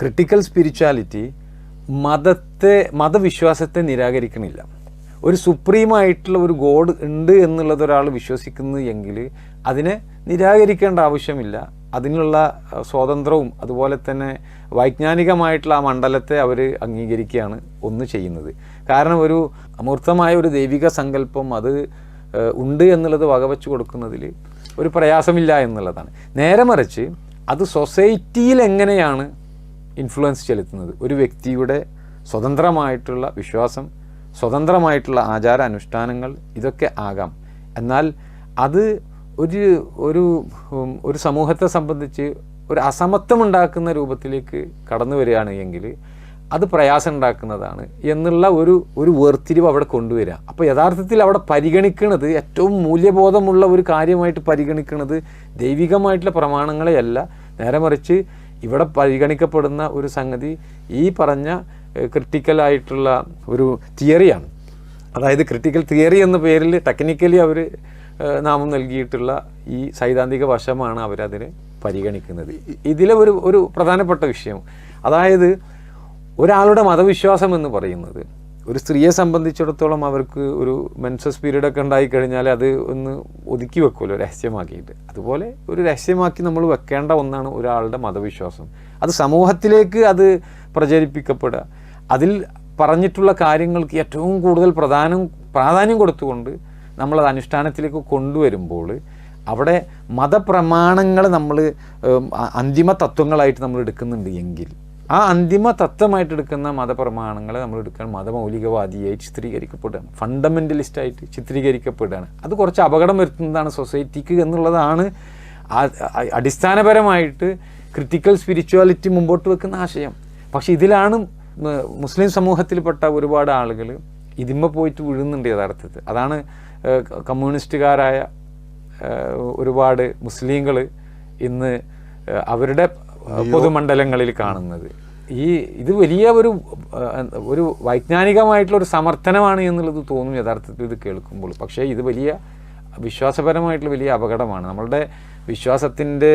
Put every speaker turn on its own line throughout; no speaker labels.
Critical spirituality മതവിശ്വാസത്തെ നിരാകരിക്കണില്ല. ഒരു സുപ്രീമായിട്ടുള്ള ഒരു God ഉണ്ട് എന്നുള്ളത് ഒരാൾ വിശ്വസിക്കുന്നു എങ്കിൽ അതിനെ നിരാകരിക്കേണ്ട ആവശ്യമില്ല. അതിനുള്ള സ്വാതന്ത്ര്യവും അതുപോലെ തന്നെ വൈജ്ഞാനികമായിട്ടുള്ള ആ മണ്ഡലത്തെ അവർ അംഗീകരിക്കുകയാണ് ഒന്ന് ചെയ്യുന്നത്. കാരണം ഒരു അമൂർത്തമായ ഒരു ദൈവിക സങ്കല്പം അത് ഉണ്ട് എന്നുള്ളത് വകവെച്ച് കൊടുക്കുന്നതിൽ ഒരു പ്രയാസമില്ല എന്നുള്ളതാണ്. നേരെ മറിച്ച് അത് സൊസൈറ്റിയിൽ എങ്ങനെയാണ് ഇൻഫ്ലുവൻസ് ചെലുത്തുന്നത്, ഒരു വ്യക്തിയുടെ സ്വതന്ത്രമായിട്ടുള്ള വിശ്വാസം, സ്വതന്ത്രമായിട്ടുള്ള ആചാര അനുഷ്ഠാനങ്ങൾ ഇതൊക്കെ ആകാം. എന്നാൽ അത് ഒരു സമൂഹത്തെ സംബന്ധിച്ച് ഒരു അസമത്വം ഉണ്ടാക്കുന്ന രൂപത്തിലേക്ക് കടന്നു വരികയാണ് എങ്കിൽ അത് പ്രയാസം ഉണ്ടാക്കുന്നതാണ് എന്നുള്ള ഒരു വേർതിരിവ് അവിടെ കൊണ്ടുവരിക. അപ്പോൾ യഥാർത്ഥത്തിൽ അവിടെ പരിഗണിക്കുന്നത്, ഏറ്റവും മൂല്യബോധമുള്ള ഒരു കാര്യമായിട്ട് പരിഗണിക്കുന്നത് ദൈവികമായിട്ടുള്ള പ്രമാണങ്ങളെയല്ല, നേരെ മറിച്ച് ഇവിടെ പരിഗണിക്കപ്പെടുന്ന ഒരു സംഗതി ഈ പറഞ്ഞ ക്രിട്ടിക്കലായിട്ടുള്ള ഒരു തിയറിയാണ്. അതായത് ക്രിട്ടിക്കൽ തിയറി എന്ന പേരിൽ ടെക്നിക്കലി അവർ നാമം നൽകിയിട്ടുള്ള ഈ സൈദ്ധാന്തിക വശമാണ് അവരതിനെ പരിഗണിക്കുന്നത്. ഇതിലെ ഒരു പ്രധാനപ്പെട്ട വിഷയം, അതായത് ഒരാളുടെ മതവിശ്വാസം എന്ന് പറയുന്നത് ഒരു സ്ത്രീയെ സംബന്ധിച്ചിടത്തോളം അവർക്ക് ഒരു മെൻസസ് പീരീഡൊക്കെ ഉണ്ടായിക്കഴിഞ്ഞാൽ അത് ഒന്ന് ഒതുക്കി വെക്കുമല്ലോ രഹസ്യമാക്കിയിട്ട്, അതുപോലെ ഒരു രഹസ്യമാക്കി നമ്മൾ വെക്കേണ്ട ഒന്നാണ് ഒരാളുടെ മതവിശ്വാസം. അത് സമൂഹത്തിലേക്ക് അത് പ്രചരിപ്പിക്കപ്പെടുക, അതിൽ പറഞ്ഞിട്ടുള്ള കാര്യങ്ങൾക്ക് ഏറ്റവും കൂടുതൽ പ്രാധാന്യം കൊടുത്തുകൊണ്ട് നമ്മളത് അനുഷ്ഠാനത്തിലേക്ക് കൊണ്ടുവരുമ്പോൾ അവിടെ മതപ്രമാണങ്ങൾ നമ്മൾ അന്തിമ തത്വങ്ങളായിട്ട് നമ്മൾ എടുക്കുന്നുണ്ട് എങ്കിൽ ആ അന്തിമ തത്വമായിട്ട് എടുക്കുന്ന മതപ്രമാണങ്ങളെ നമ്മൾ എടുക്കാൻ മതമൗലികവാദിയായി ചിത്രീകരിക്കപ്പെടുകയാണ്, ഫണ്ടമെൻ്റലിസ്റ്റായിട്ട് ചിത്രീകരിക്കപ്പെടുകയാണ്. അത് കുറച്ച് അപകടം വരുത്തുന്നതാണ് സൊസൈറ്റിക്ക് എന്നുള്ളതാണ് അടിസ്ഥാനപരമായിട്ട് ക്രിട്ടിക്കൽ സ്പിരിച്വാലിറ്റി മുമ്പോട്ട് വെക്കുന്ന ആശയം. പക്ഷേ ഇതിലാണ് മുസ്ലിം സമൂഹത്തിൽപ്പെട്ട ഒരുപാട് ആളുകൾ ഇതിന്മ പോയിട്ട് വീഴുന്നുണ്ട് യഥാർത്ഥത്തിൽ. അതാണ് കമ്മ്യൂണിസ്റ്റുകാരായ ഒരുപാട് മുസ്ലിങ്ങൾ ഇന്ന് അവരുടെ പൊതുമണ്ഡലങ്ങളിൽ കാണുന്നത്. ഇത് വലിയ ഒരു വൈജ്ഞാനികമായിട്ടുള്ള ഒരു സമർത്ഥനമാണ് എന്നുള്ളത് തോന്നും യഥാർത്ഥത്തിൽ ഇത് കേൾക്കുമ്പോൾ. പക്ഷേ ഇത് വലിയ വിശ്വാസപരമായിട്ടുള്ള വലിയ അപകടമാണ്. നമ്മളുടെ വിശ്വാസത്തിൻ്റെ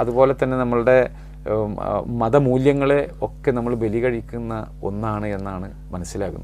അതുപോലെ തന്നെ നമ്മളുടെ മതമൂല്യങ്ങളെ ഒക്കെ നമ്മൾ ബലി കഴിക്കുന്ന ഒന്നാണ് എന്നാണ് മനസ്സിലാകുന്നത്.